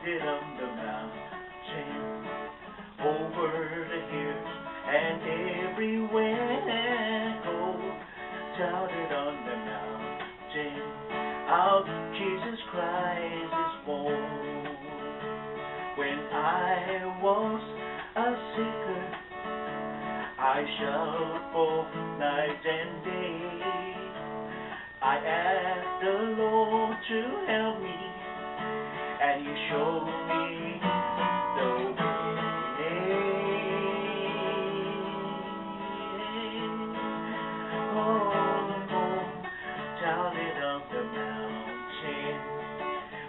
it on the mountain, over the hills and everywhere I go. Shout it on the mountain, our Jesus Christ is born. When I was a seeker, I shout for night and day. I asked the Lord to help me, and He showed me the way. Oh, down it on the mountain,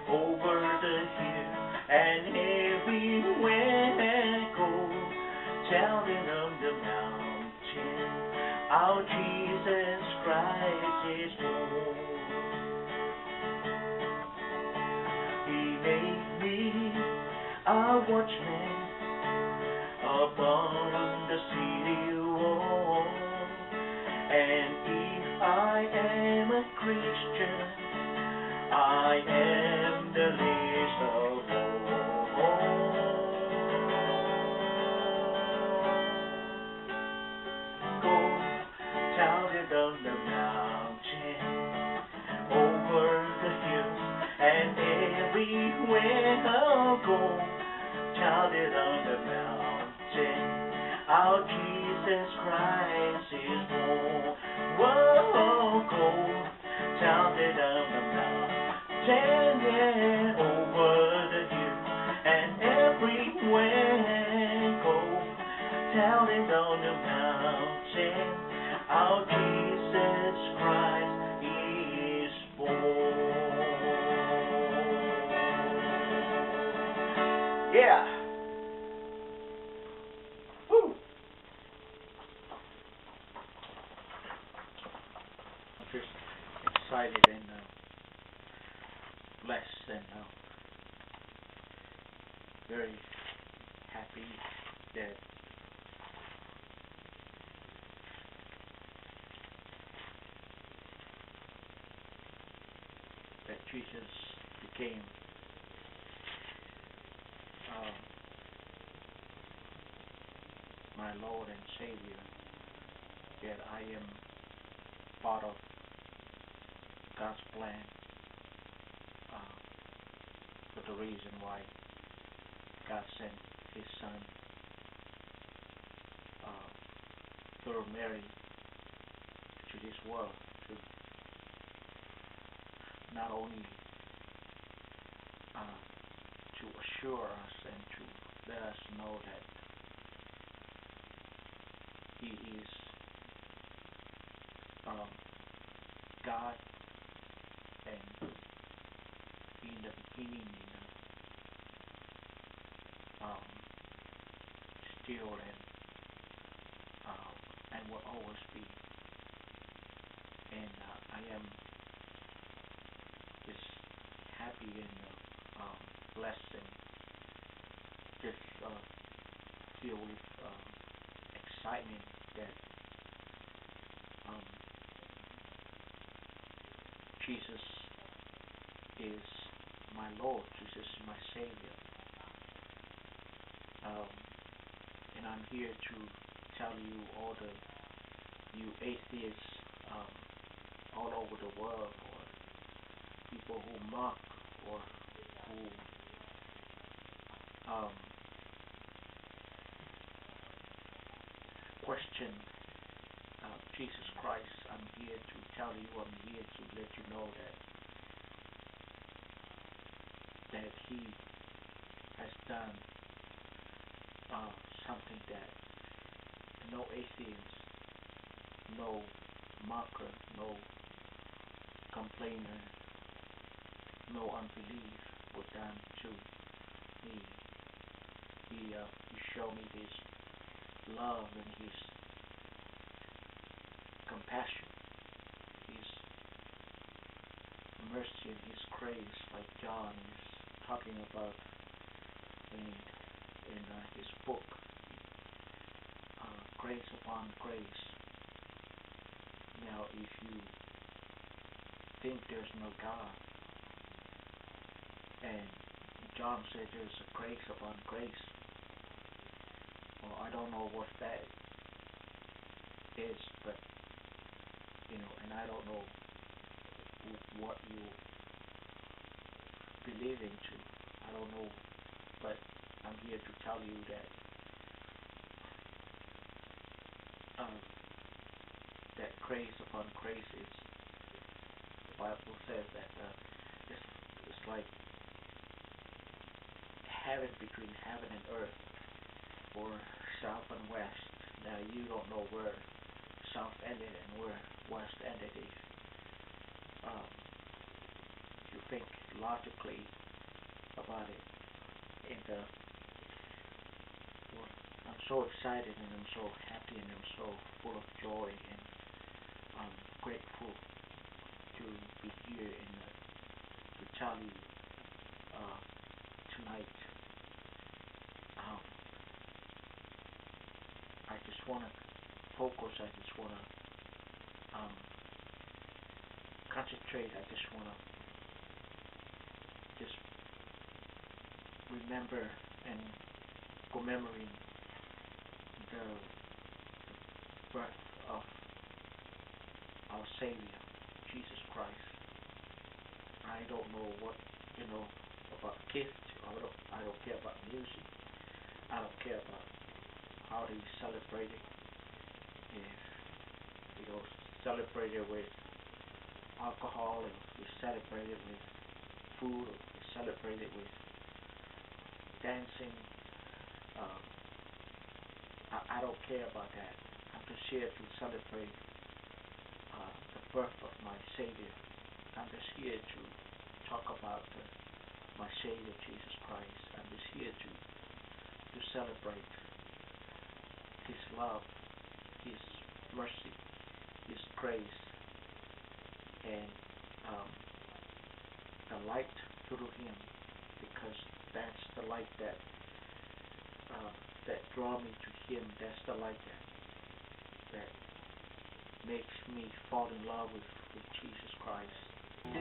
over the hill, and everywhere I go. Down it on the mountain, our Jesus Christ is born. He made me a watchman upon the city wall, and if I am a Christian, I am the least of all. Go down it on the mountain, over the hills, and everywhere I'll go. Down it on the mountain, our Jesus Christ is born. Whoa, go down it on the mountain, yeah, over the hills, and everywhere go. Down it on the mountain, our Jesus Christ is born. Yeah. Woo. I'm just excited and blessed and very happy that Jesus became my Lord and Savior, that I am part of God's plan, for the reason why God sent His Son through Mary to this world to not only to assure us and to let us know that He is God, and in the beginning, still and will always be. And I am just happy and blessed and just filled with excitement that Jesus is my Lord, Jesus is my Savior. And I'm here to tell you, all you atheists all over the world, or people who mock or who question Jesus Christ, I'm here to tell you, I'm here to let you know that He has done something that no atheist, no mocker, no complainer, no unbelief would done to me. He showed me His love and His compassion, His mercy and His grace, like John is talking about in his book, Grace Upon Grace. Now, if you think there's no God, and John said there's a grace upon grace. Well, I don't know what that is, but and I don't know what you believe into. I don't know, but I'm here to tell you that that grace upon grace is, the Bible says that it's like heaven between heaven and earth, or south and west. Now you don't know where south ended and where west ended. If you think logically about it, and well, I'm so excited and I'm so happy and I'm so full of joy, and I'm grateful to be here and to tell you tonight. I just want to focus. I just want to concentrate. I just want to just remember and commemorate the birth of our Savior, Jesus Christ. I don't know what about kids. I don't care about music. I don't care about how they celebrate it. If celebrate it with alcohol, if we celebrate it with food, if we celebrate it with dancing. I don't care about that. I'm just here to celebrate the birth of my Savior. I'm just here to talk about my Savior Jesus Christ. I'm just here to celebrate His love, His mercy, His grace, and the light through Him, because that's the light that draw me to Him. That's the light that makes me fall in love with Jesus Christ. And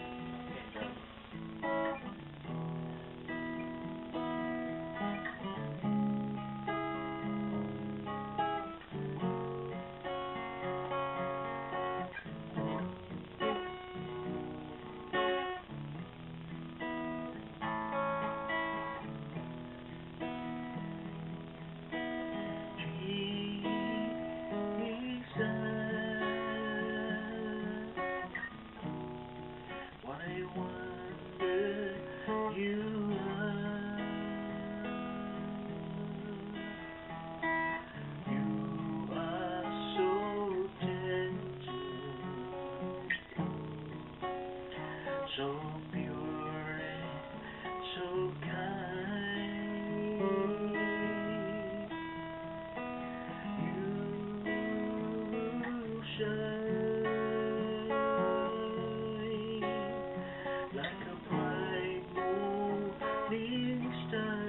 what a wonder you are. You are so tender, so pure and so kind. You shine like a bright morning star.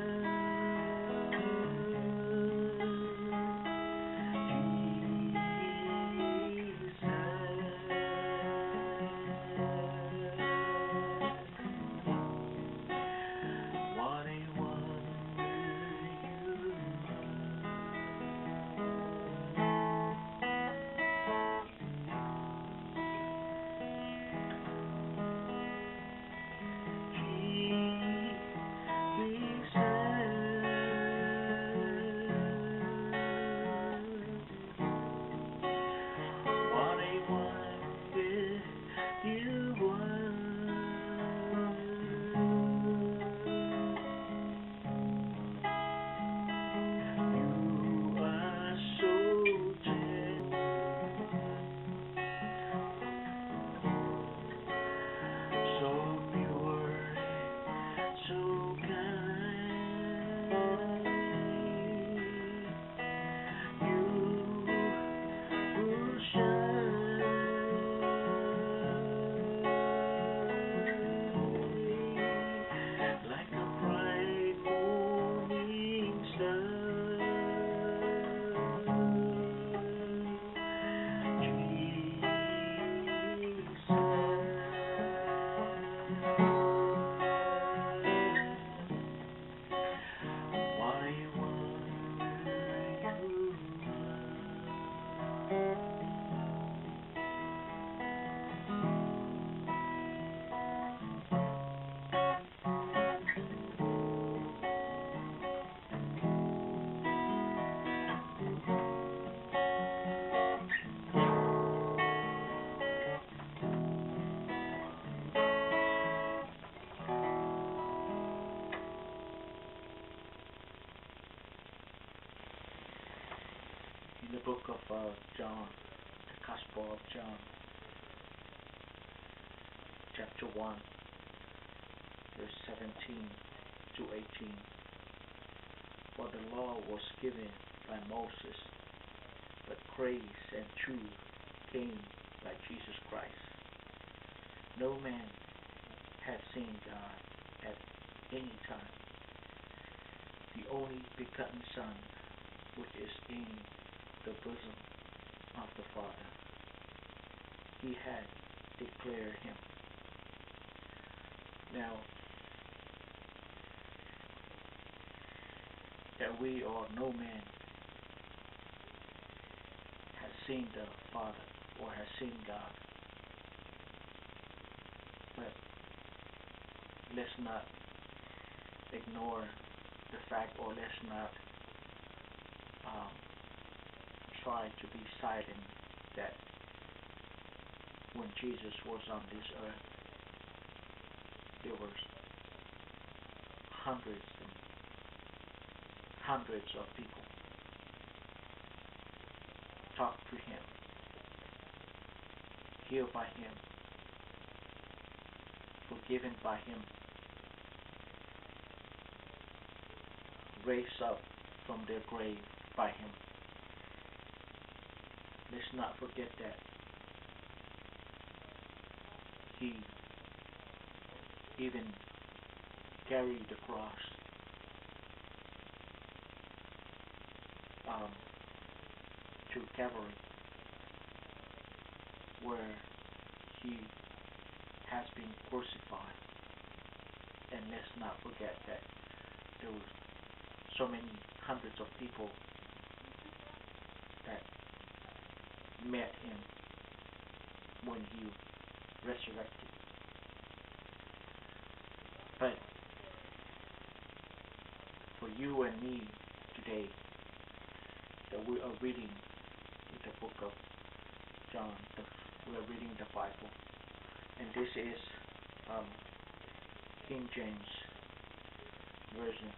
book of John, the Gospel of John, chapter 1, verse 17 to 18. For the law was given by Moses, but grace and truth came by Jesus Christ. No man has seen God at any time. The only begotten Son, which is in the bosom of the Father, he had declared him. Now, that we or no man has seen the Father or has seen God. But let's not ignore the fact, or let's not try to be silent that when Jesus was on this earth, there were hundreds and hundreds of people talked to him, healed by him, forgiven by him, raised up from their grave by him. Let's not forget that he even carried the cross to Calvary, where he has been crucified. And let's not forget that there were so many hundreds of people that met him when he resurrected. But for you and me today, that we are reading the book of John, we are reading the Bible, and this is King James Version.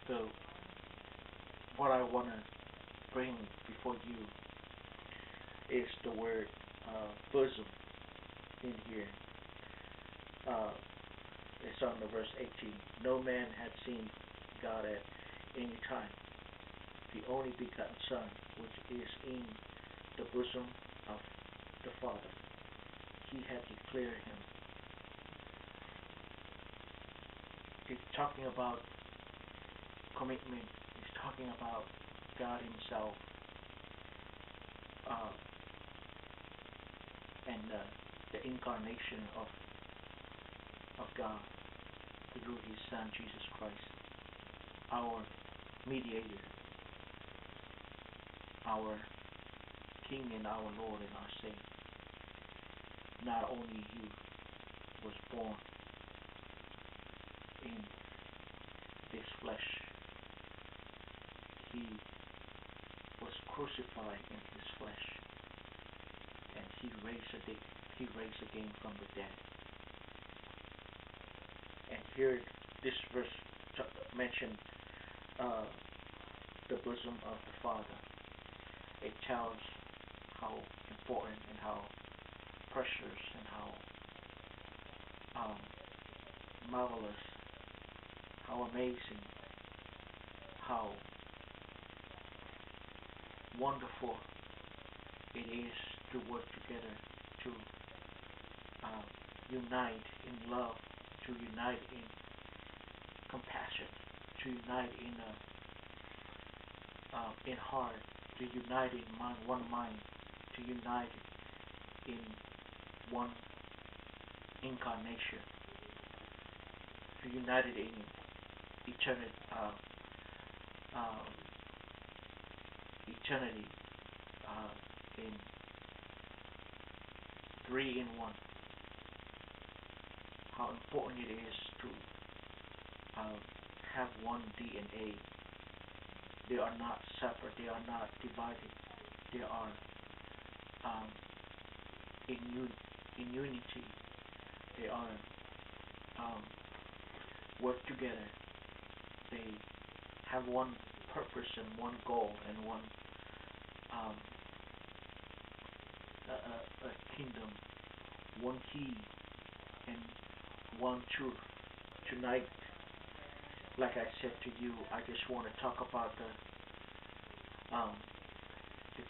So, what I want to bring before you is the word bosom in here. It's on the verse 18. No man had seen God at any time. The only begotten Son, which is in the bosom of the Father, he had declared him. He's talking about commitment. He's talking about God himself, and the incarnation of God through his Son Jesus Christ, our mediator, our King and our Lord and our Savior. Not only he was born in this flesh, he was crucified in his flesh, and he raised again from the dead. And here, this verse mentioned the bosom of the Father. It tells how important and how precious and how marvelous, how amazing, how wonderful it is to work together, to unite in love, to unite in compassion, to unite in heart, to unite in one mind, to unite in one incarnation, to unite in eternity, in three in one. How important it is to have one DNA. They are not separate. They are not divided. They are in unity. They are work together. They have one purpose and one goal and one um, a kingdom, one key and one truth. Tonight, like I said to you, I just want to talk about the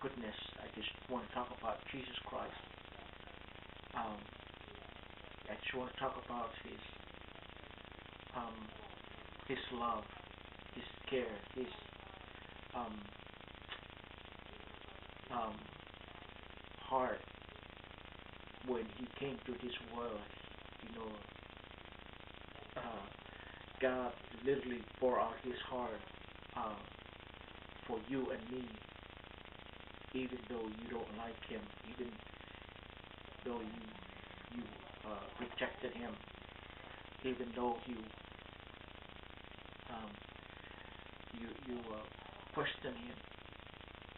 goodness. I just want to talk about Jesus Christ. Um, I just want to talk about um, His love, His care, His um, um, heart when He came to this world. You know, God literally poured out His heart uh, for you and me, even though you don't like Him, even though you rejected Him, even though um, you question Him,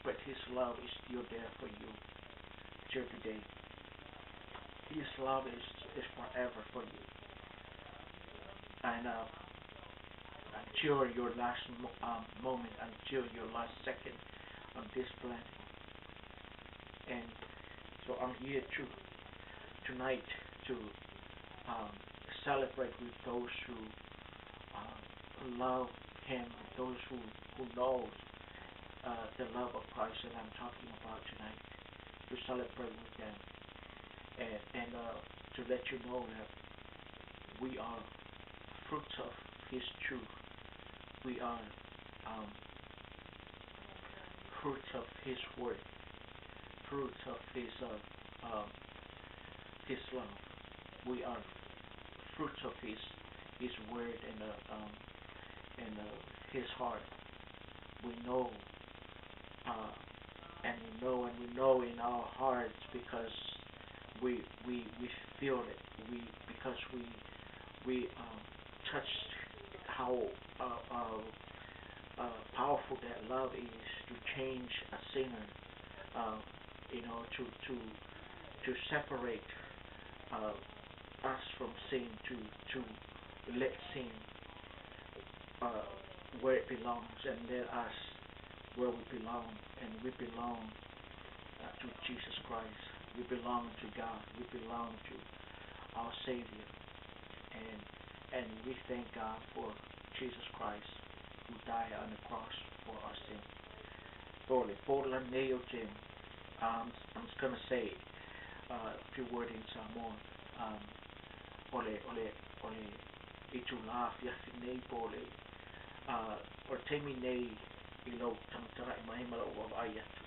but His love is still there for you till today. His love is forever for you, and until your last moment, until your last second on this planet. And so I'm here tonight to um, celebrate with those who love Him, those who know the love of Christ that I'm talking about tonight, to celebrate with them, and to let you know that we are fruits of His truth. We are fruits of His word, fruits of His love. We are fruits of His word and His heart. We know, and we know in our hearts because we feel it. Because we touched how powerful that love is to change a sinner. To separate us from sin, to let sin where it belongs, and let us where we belong. And we belong to Jesus Christ. We belong to God. We belong to our Savior. And we thank God for Jesus Christ who died on the cross for our sin. I'm just going to say a few words in Samoan. Ole itula fiafi nei pole or temi nei ilo tangtanga mai mala o ai atu.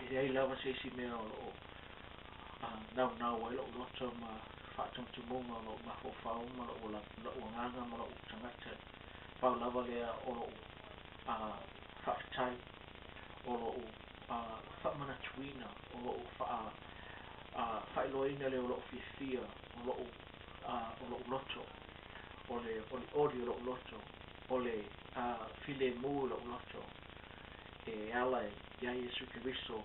Idei lava se si me o now lo loto ma fatung tumunga lo ma fo fau ma lo o nganga ma lo tangata pa lava le o fatai o lo fa mana tuina o lo fa loina le o lo fifia o lo loto o le audio lo loto o le file mu lo loto e ala ya Yesu Kristo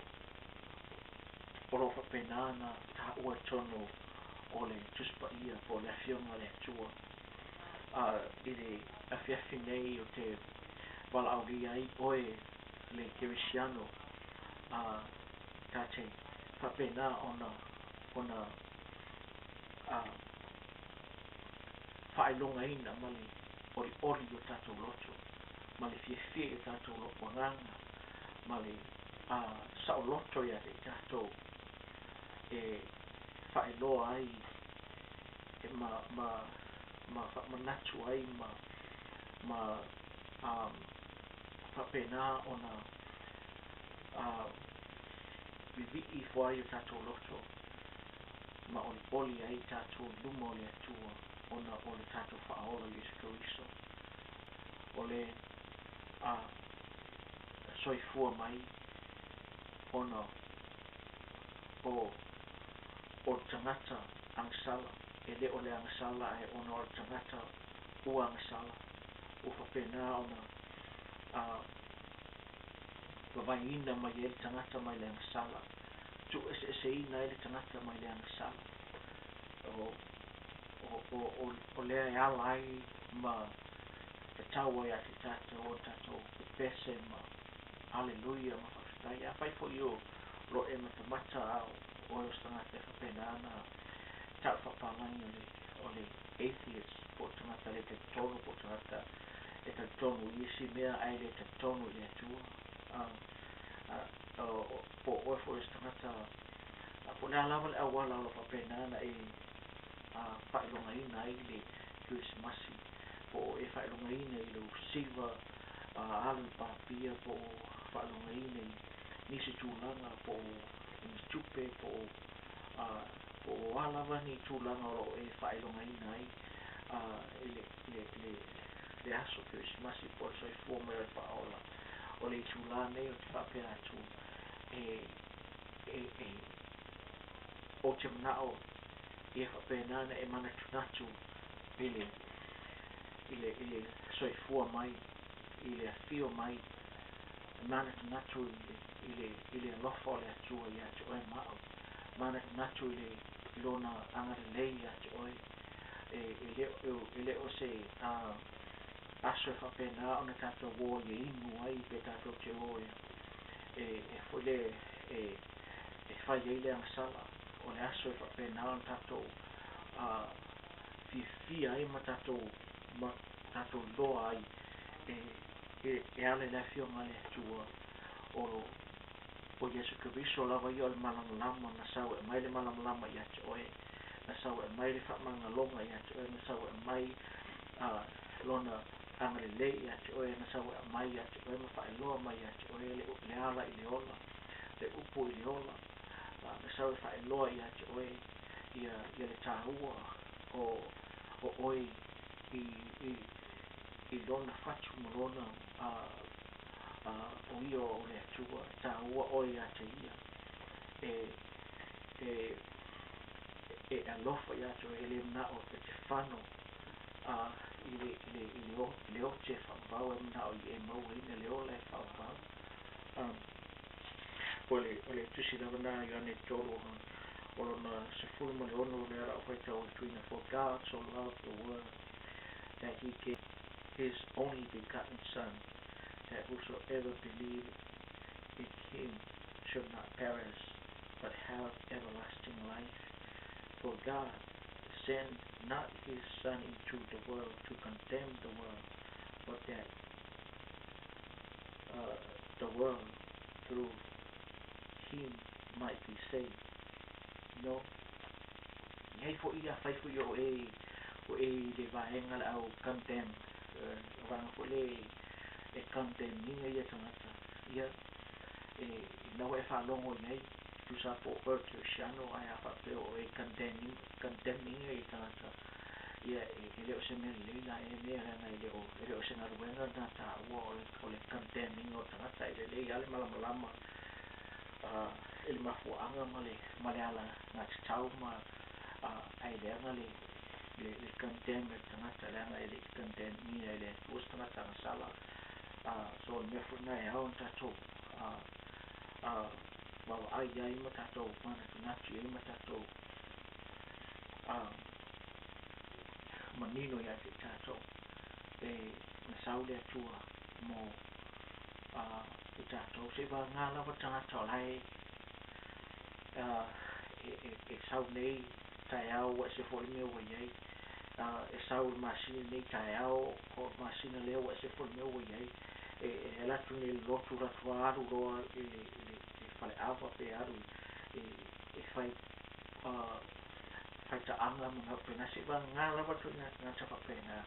o lo fa penana ta o tono o le tuspaia po le fionga le tua ile a fiafinei o te wala au ai oe le Cristiano tate fa pena ona whaelonga ina mali ori o tatou loto mali fie o tatou wanganga mali sao loto ia te tatou e whaeloa ai e ma manatu ai ma whapena ona vivi i whai o tatou loto ma oli ai tatou luma o le atua ona o le tatou whaola Yesu Kristo o le soifua mai ona o tangata angsala e le o le angsala e ona o tangata ua angsala o whapena ona wawaina mai e le tangata mai le angsala tu ese ina e le tangata mai le angsala o lea e ala ai ma te tau ai ate tātou o tātou e pese ma haleluia ma whawhitai. A whai fo i o lo e matamata au o e stangata e whapenana tau whapalanga o le atheist po tangata le te tono po tangata e te tono i si mea ai le te tono i atua. Po oe fo e stangata po le alawa le awala o le whapenana e whaelonga ina i le Christmasi po e whaelonga ina i le siva alu papia po whaelonga ina i nisi tūlanga po stupe po alawa ni tūlanga o e whaelonga ina i le aso Christmasi po so i fuoma e whaola o le tūlane o te whapea atu o te mnao i e whapenana e mana tunatu i le soifua mai i le afio mai mana tunatu i le alofa o le atua i atu oe mao mana tunatu i lona angare lei atu oe e le o se aso e whapena o na tātou wō i inu ai pe tātou te oe e fwile e whai eile angasala o le aso e whapena o na tātou fia ai ma tātou loa ai e ale le fionga le atua o Yesu Keriso lava i o le malamalama na sau e mai le malamalama i atu oe na sau e mai le whamangalonga i atu oe na sau e mai lona angale le i atu oe na sau e mai i atu oe ma whaeloa mai i atu oe le ala i le ola le upo i le ola na sau e whaeloa i atu oe i le tāua o oe i lona whatu ma lona o io o le atua tāua oe a te ia e alofa i atu e le mna o te whano i le o te whambau e mna o i e mau ina le ola e whambau o le tusi lava nā i ane toro o lona se fulu ma le ono le ara o whaitau e tuina for God so loved the world that he gave his only begotten Son, that whosoever believe in him should not perish, but have everlasting life. For God sent not his Son into the world to condemn the world, but that the world through him might be saved. No, yai fo ia fai fo yo le vaenga le au condemn vanga fo le e condemn ninga ia tangata ia nawa e whalongo yai tu sa po urte o shano ai a whapeo e condemning ia tangata ia le o se mea leila e mea ranga le o se ngaruenga na ta ua o le condemning o tangata i le leia le malamalama ele mafuanga male ala na tau ma ai le anga le condemn tangata le anga le condemn ni le tuos tangata na sala so me funa e au tato wa ai ma tato mana tunachi ai ma tato manino ya te tato na saule atua mo te tato se va ngala wa tangata lai e sau nei tai au wa se foi meu wa yai e sau masini nei tai au ko masina leo wa se foi meu wa yai e la tu ni lotu la tu aru ro e fale ava pe aru e fai fai ta anga mo pena se va ngala wa tu na ta pena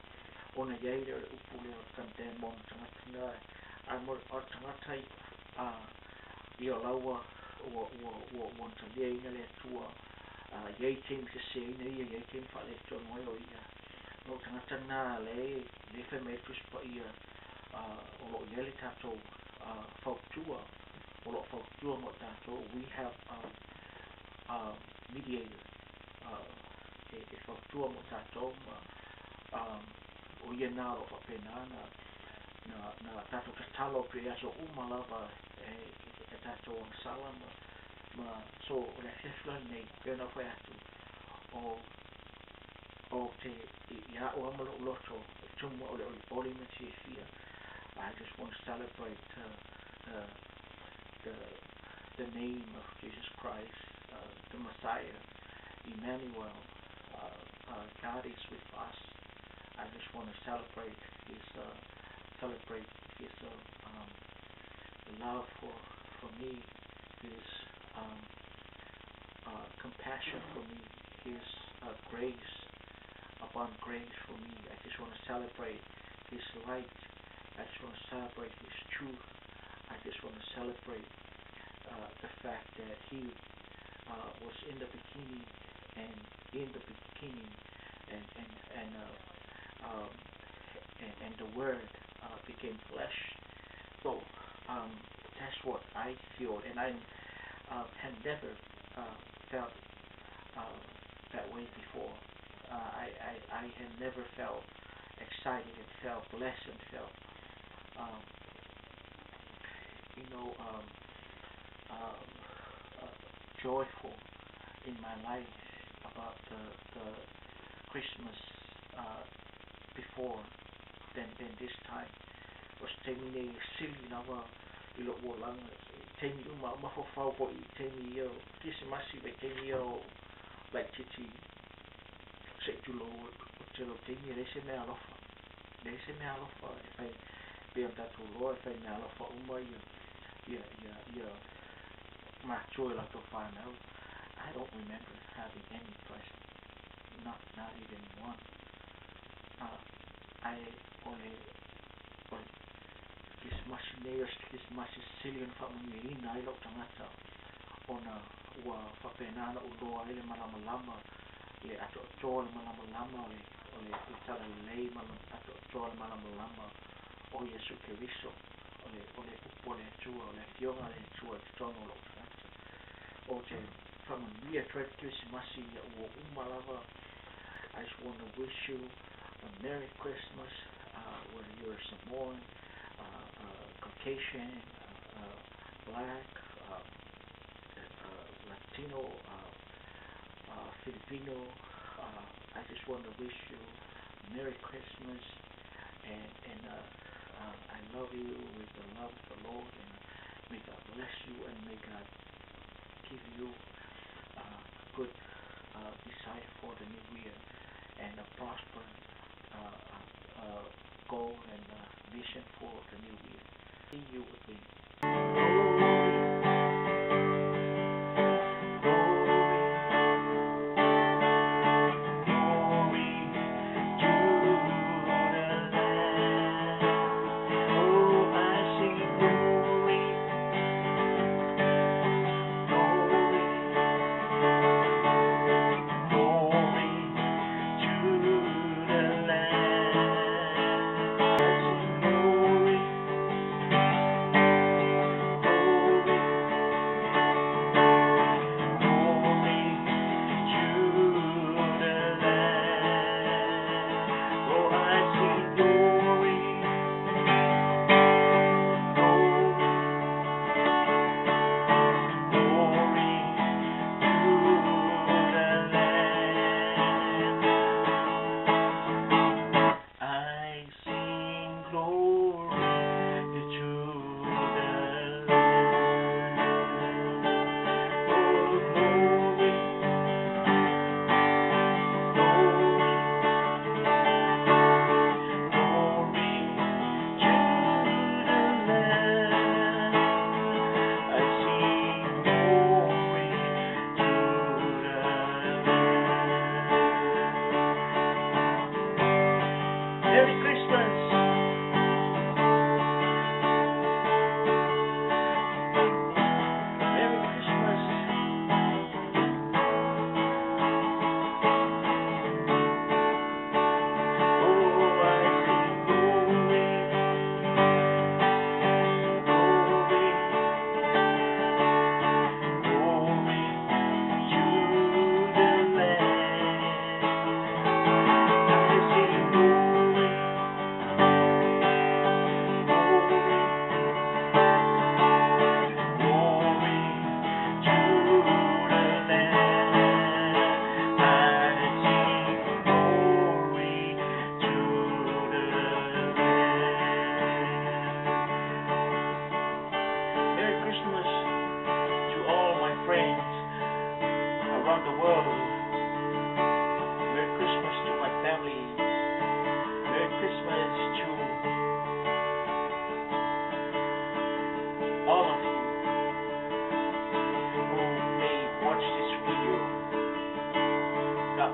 ona yai le upule o kante mo tanga amor o tanga tai io laua o talia ina le tua yai team se se ina ia team fa le to mo o ia no tanga na le fe me tus pa ia o lo yele tato folk tua o lo folk tua mo tato we have mediator e folk tua mo tato o ia na o fa pena na tato talo pe aso umalava e tato on salama ma so le fefla nei ke na foi atu o te ia o amalo loto I just want to celebrate uh, the the name of Jesus Christ, the Messiah, Emmanuel. God is with us. I just want to celebrate His love for me, His um, compassion for me, His grace upon grace for me. I just want to celebrate His light. I just want to celebrate His truth. I just want to celebrate the fact that He was in the beginning, and in the beginning, and and and uh, um, and the Word became flesh. So um, that's what I feel, and I had never felt uh, that way before. I had never felt excited and felt blessed and felt um, you know uh, uh, joyful in my life about the Christmas uh, before than this time. Was taimine sili lava I lo wolanga taimi uma mafofau po I taimi yo kisimasi ve taimi yo like titi se tulo o telo taimi rese me alofa if I be on that tulo if I me alofa uma ya ma choy la to find out. I don't remember having any present, not even one. I only kis masi silion fa mungi na ilo tangata ona ua fa penana uloa ile malama le ato tol malama ole itala lei malama ato tol malama o Yesu Kristo ole upole tua ole fionga le tua tono lo tangata o te fa mungi a tret Christmasi ya ua umalava. I just want to wish you a Merry Christmas, whether you're Samoan, Caucasian, Black, Latino, Filipino. I just want to wish you Merry Christmas, and I love you with the love of the Lord, and may God bless you, and may God give you good desire for the new year, and a prosper goal and vision for the new year. See you again.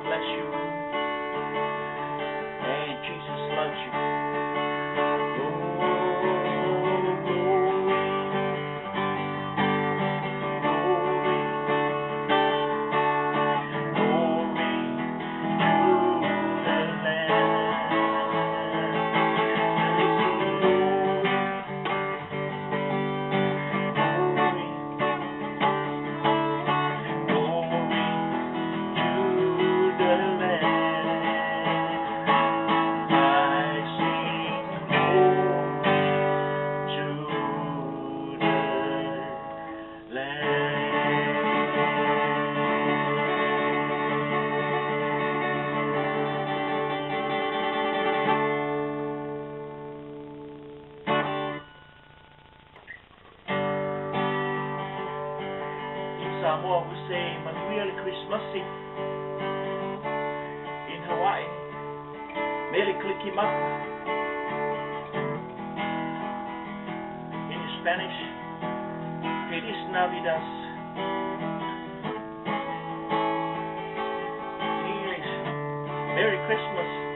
bless you. And Jesus loves you. Samoa who say Merry Christmas in Hawaii. Merry Clickimaka in Spanish. Feliz Navidad. In English, Merry Christmas.